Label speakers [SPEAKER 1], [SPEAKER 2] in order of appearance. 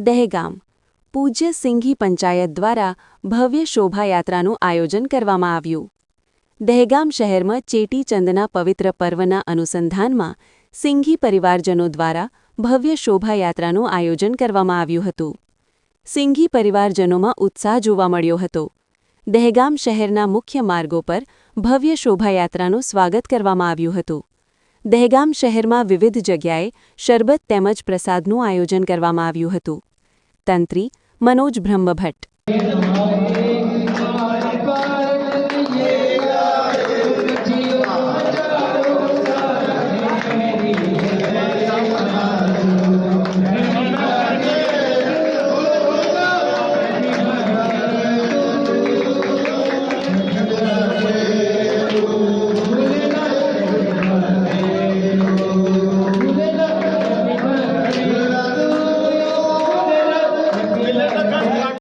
[SPEAKER 1] દહેગામ પૂજ્ય સિંઘી પંચાયત દ્વારા ભવ્ય શોભાયાત્રાનું આયોજન કરવામાં આવ્યું. દહેગામ શહેરમાં ચેટીચંદના પવિત્ર પર્વના અનુસંધાનમાં સિંઘી પરિવારજનો દ્વારા ભવ્ય શોભાયાત્રાનું આયોજન કરવામાં આવ્યું હતું. સિંઘી પરિવારજનોમાં ઉત્સાહ જોવા મળ્યો હતો. દહેગામ શહેરના મુખ્ય માર્ગો પર ભવ્ય શોભાયાત્રાનું સ્વાગત કરવામાં આવ્યું હતું. દહેગામ શહેરમાં વિવિધ જગ્યાએ શરબત તેમજ પ્રસાદનું આયોજન કરવામાં આવ્યું હતું. તંત્રી મનોજ બ્રહ્મભટ્ટ.
[SPEAKER 2] Let